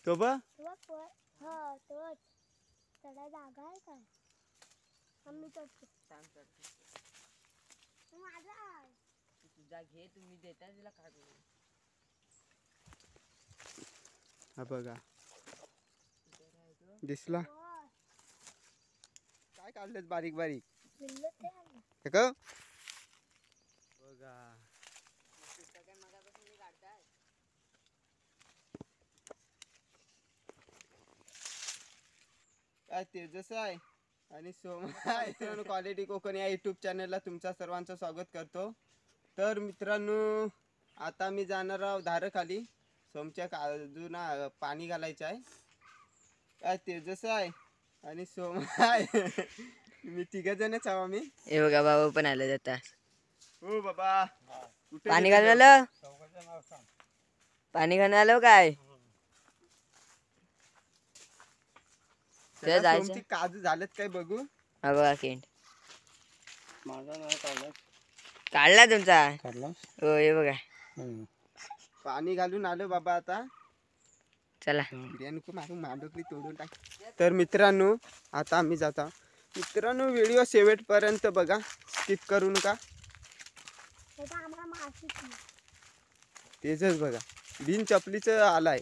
तो बघ तोच चढा जागा आहे काय आम्ही चढतो माझा तुझा घे तुम्ही देता तिला काढू हा बघा दिसला काय काढलेत बारीक बारीक बघा काय तेजस आहे आणि सोम आहे क्वालिटी कोकण या युट्यूब चॅनलला तुमच्या सर्वांचं स्वागत करतो. तर मित्रांनो आता मी जाणार आहोत धारखाली. सोमच्या काजूना पाणी घालायचं आहे. काय तेजस आहे आणि सोम आहे मी तिघ जणच आहो आम्ही. हे बघा बाबा पण आले जाता हो बाबा पाणी घालून आलं पाणी घालून आलो काय सोमची काजू झालेत काय बघू. हा बघा केंट काढला तुमचा हो हे बघा पाणी घालून आलो बाबा आता. चला मांडकली तोडून टाक. तर मित्रांनो आता आम्ही जाता. मित्रांनो व्हिडिओ शेवटपर्यंत बघा स्किप करू नका. तेच बघा बिन चपलीच आलाय.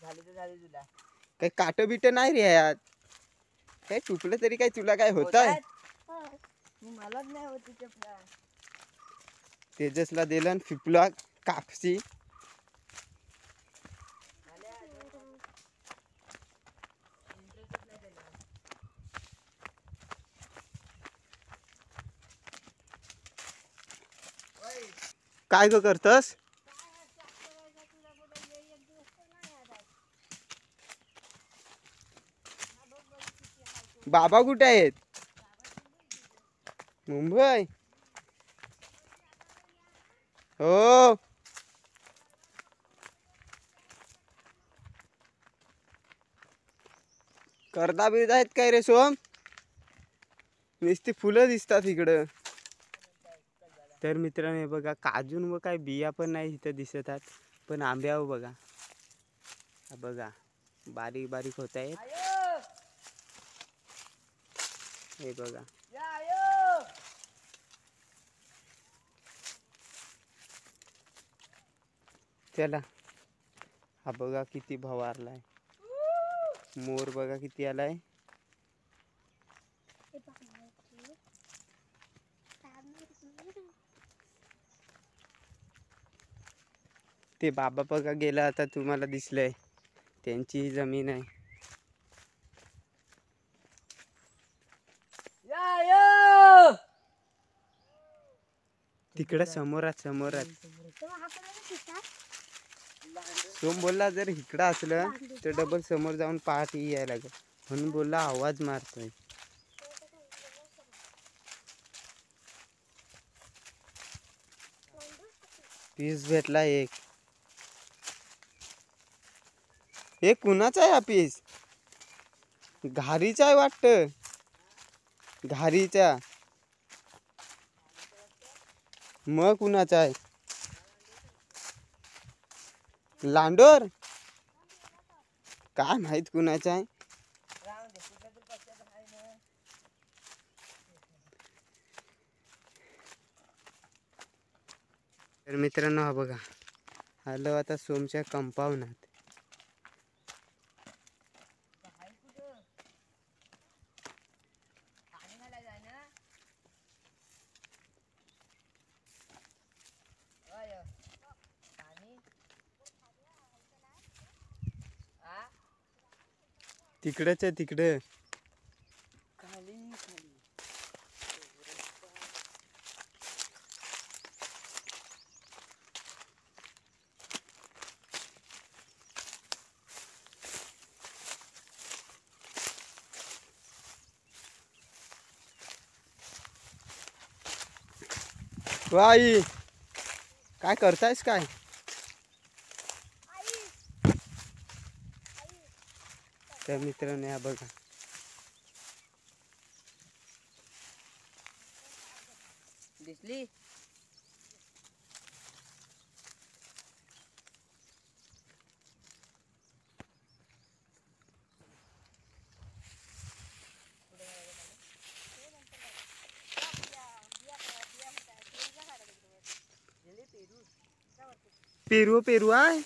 काही काट बिट नाही रे यात. काय टुकलं तरी काय तुला काय होत आहे. मलाच नाही होती चपला. तेजसला दिलं फिपला कापसी. काय ग करतस. बाबा कुठे आहेत. मुंबई हो करदा बिरदा आहेत काय रे सोम. नुसती फुलं दिसतात इकडं. तर मित्रांनो हे बघा काजून व काय बिया पण नाही इथं दिसत आहेत. पण आंब्या बघा बघा बारीक बारीक होत आहेत. हे बघा चला हा बघा किती भवारलाय. मोर बघा किती आलाय. ते बाबा बघा गेला आता तुम्हाला दिसलंय. त्यांची ही जमीन आहे. तिकडे समोरात सोम बोलला जर इकडं असलं तर डबल समोर जाऊन पाहत यायला लागेल म्हणून बोलला आवाज मारतोय. पीस भेटला एक. हे कुणाचा आहे हा पीस. घारीचा आहे वाटतं. घारीचा मग कुणाचा आहे. लांडोर काय माहित कुणाचा आहे. तर मित्रांनो हा बघा आलो आता सोमच्या कंपाऊंडात. तिकडच आहे तिकडे. आई काय करतायस काय. तर मित्रांनो या बघा दिसली पेरू पेरू आहे.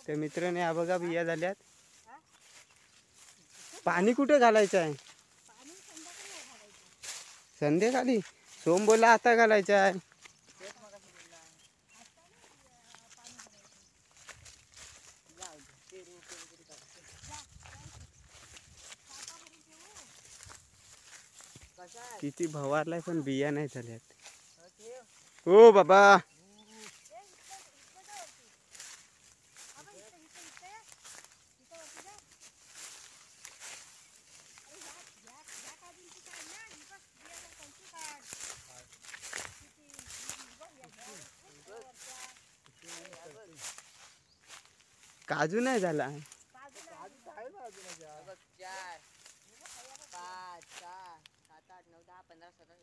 तर मित्रांनो या बघा बिया झाल्यात. पाणी कुठे घालायचं आहे? संध्याकाळी. सोम बोला आता घालायचं आहे. किती भवारलाय पण बिया नाही झाल्यात. हो बाबा. काजू नाही झाला. 4 5 6 7 8 9 10 15 17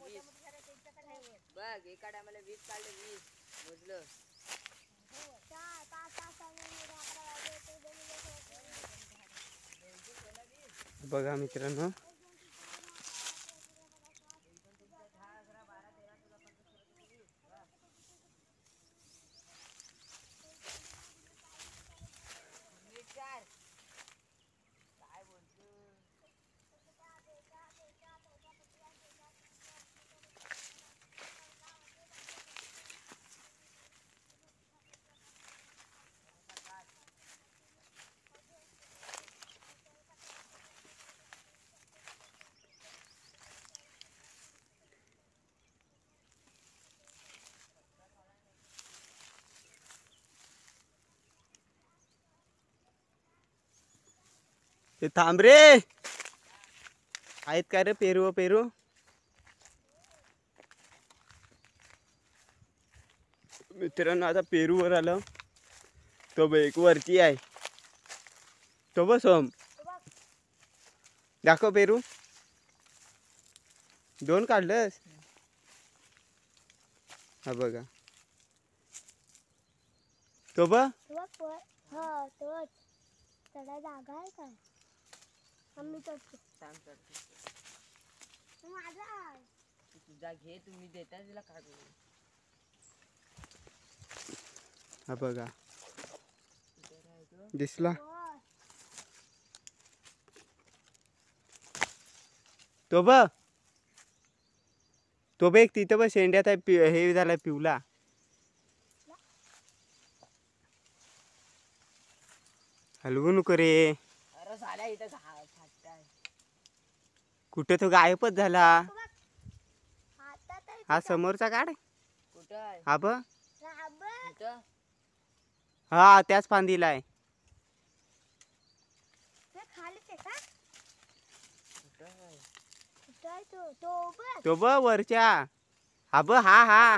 20 बघ एका टायमाला 20 काढले 20 मोजलं. बघा मित्रांनो ते थांब रे. आहेत का रे पेरू पेरू? मित्रांनो आता पेरूवर आलो. तो बघ एक वरती आहे. तो बघ सोम दाखव पेरू. 2 काढलंस. हा बघा तो बघ. तोच चढाय जागा आहे काय? आम्ही चढतो. माझा आहे. तुझा घे तुम्ही देता तिला काढून. हा बघा दिसला. तो बघ. तो बघ तिथं बघ शेंड्यात आहे. हे झालाय पिवला. हलवू नको रे. अरे झाल्या इथं फाटताय. कुठे तो गायबच झाला. आता तर हा समोरचा काढ. कुठं आहे? हा बघ. इथं हा त्याच फांदीला आहे. खाली ते का? कुठं आहे? कुठं आहे तो बघ. तो बघ वरच्या. हा बघ हा.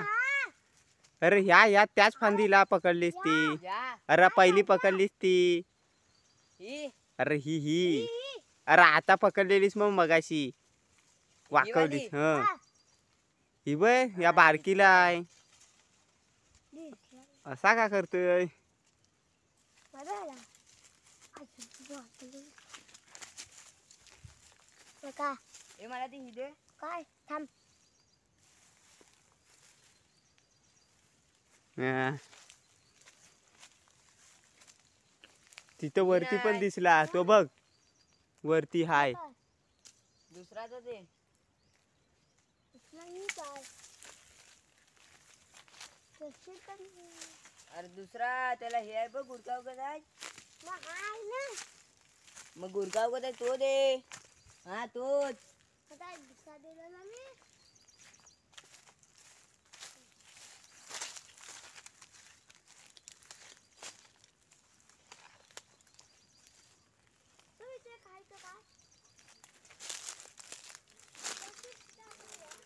अरे ह्या त्याच फांदीला पकडलीस ती. या अरे पहिली पकडलीस ती. ही अरे ही. अरे आता पकडलेलीस मग मगाशी वाकवलीस. हा. ही बघ या बारकीला आहे. असा का करतोय? ए मला ती ही दे. काय थांब. तिथं वरती पण दिसला. तो बघ वरती हाय. दुसरा तर दे. अरे दुसरा त्याला हे आहे बघ गुरका उगत आहे. मग गुरका उगत आहे तो दे. हा तोच.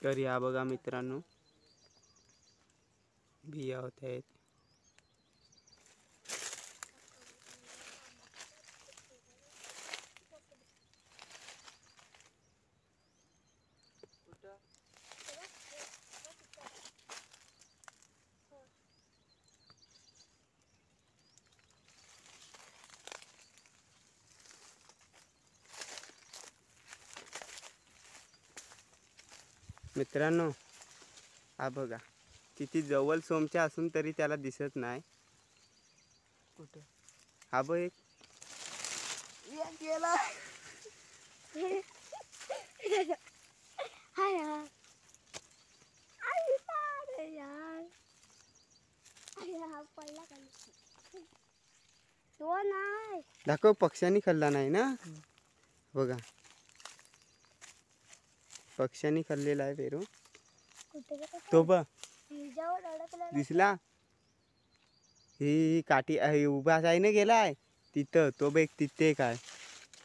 तर या बघा मित्रांनो बिया होत आहेत. मित्रांनो हा बघा किती जवळ सोमच्या असून तरी त्याला दिसत नाही. कुठे हा बघ एक गेला हाय यार आई अरे यार अरे हा पडला खाली. तो नाही दाखव. पक्ष्यांनी खाल्ला नाही ना. बघा पक्ष्यांनी खाल्लेला आहे पेरू. कुठे गेला तो बघ हिच्यावर अडकला दिसला. ही काठी आहे उभा आहे ना गेलाय तिथं. तो बघ तिथे काय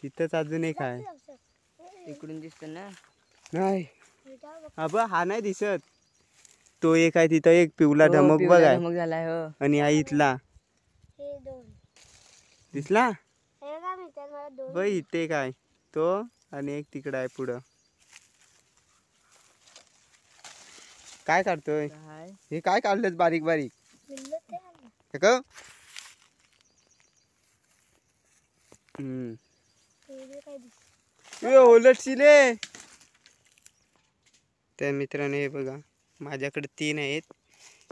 तिथंच अजून एक आहे. इकडून दिसत ना. नाही हिच्यावर हा बघ हा नाही दिसत. तो एक आहे तिथं. एक पिवला हो, ढमक पिवळा बघ आहे. धमक झालाय हो. आणि हा इथला हे दोन दिसला. हे का मित्र मला दोन बघ इथे काय तो आणि एक तिकडं आहे पुढं. काय काढतोय काय हे? काय काढलंस बारीक बारीक? मिळलं ते आलं. हे का? पेरू काय दिसत ओलटशिले. त्या मित्राने हे बघा माझ्याकडे 3 आहेत.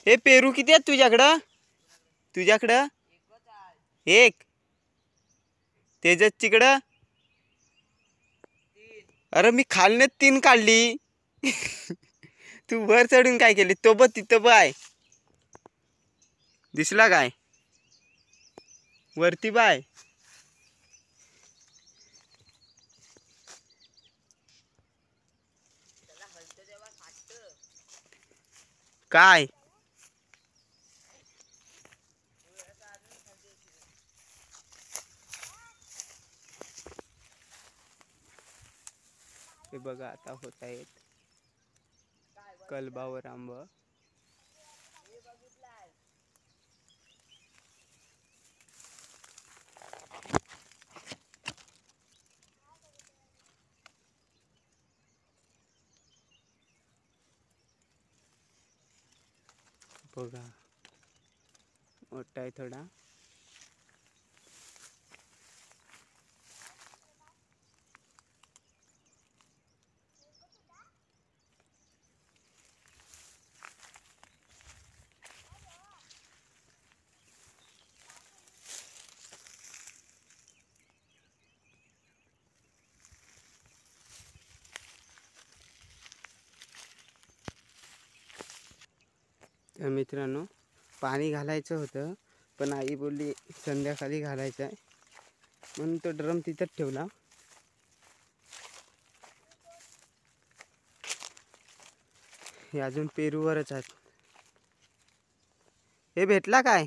हे पेरू किती आहेत तुझ्याकडं? तुझ्याकडं एक. तेजस तिकडं. अरे मी खालनं 3 काढली. तू वर चढून काय केली? तो बघ तिथं बाय दिसला काय वरती बाय. काय हे बघा आता होत आहेत कलबावर आंब. बघा मोठा आहे थोडा. तर मित्रांनो पाणी घालायचं होतं पण आई बोलली संध्याकाळी घालायचं आहे म्हणून तो ड्रम तिथंच ठेवला. हे अजून पेरूवरच आहेत. हे भेटला काय?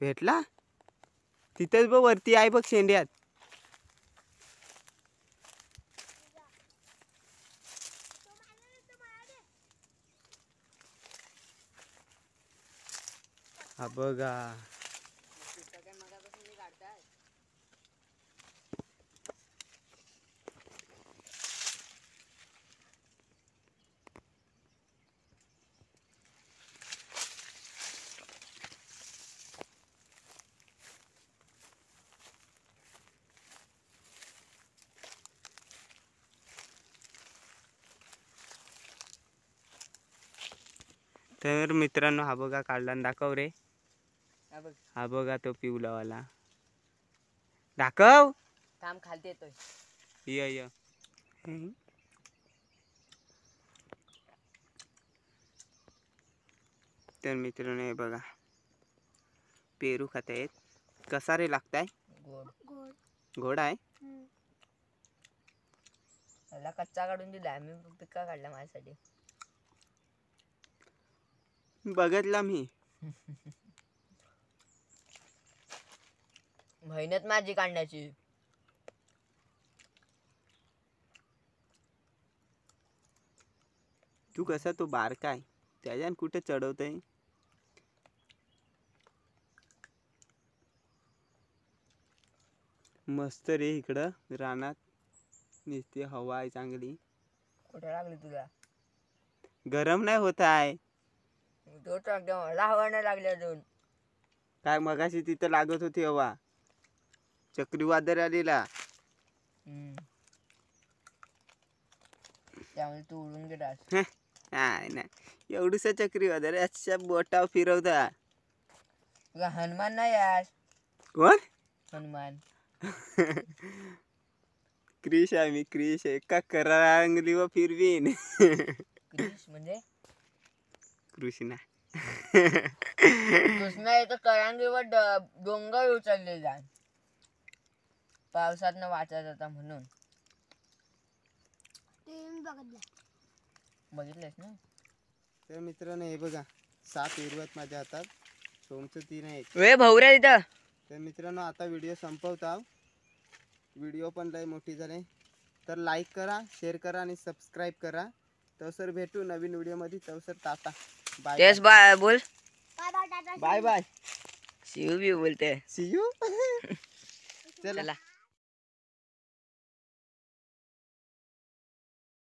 भेटला तिथंच बघ वरती आहे बघ शेंड्यात. हा बघा तर मित्रांनो हा बघा काढला आणि दाखव रे. हा बघ हा बघा तो पिवलावाला. दाखव. काम खालती येतोय. ये तर मित्रांनो हे बघा पेरू खात आहेत. कसा रे लागताय? गोड. गोड गोड आहे. त्याला कच्चा काढून दिला मी पिक्का काढला माझ्यासाठी. बघितला मी. मेहनत माझी काढण्याची. तू कसा तो बारका आहे त्याच्यान कुठे चढवतय. मस्त रे इकडं रानात नुसती हवा आहे चांगली. कुठे लागली तुला? गरम नाही होत आहे. तो मला हवा नाही लागली अजून. काय मगाशी तिथं लागत होती हवा. चक्रीवादळ आलेला. त्यामुळे तू उडून गेलास. नाही नाही एवढूसा चक्रीवादळ अशा बोटाव फिरवता. तुला हनुमान नाही यार. कोण? हनुमान. क्रिश आहे मी क्रिश एका करांगली व फिरवीन. कृष्ण म्हणजे कृष्णा. कृष्णा येतो करांगीवर डोंगर उचललेला पावसात वाचत होता म्हणून. बघितलंस ना. तर मित्रांनो हे बघा 7 उरवत माझ्या हातात. सोमचं 3 आहेत. वे भाऊऱ्या इथं. तर मित्रांनो आता व्हिडिओ संपवता. व्हिडिओ पण लय मोठी झाले तर लाईक करा शेअर करा आणि सबस्क्राईब करा. तवसर भेटू नवीन व्हिडिओमध्ये. तवसर टाटा बाय तेच बाय बोल. Bye bye tata. Bye bye. Shiv B बोलते. See you. चला चला.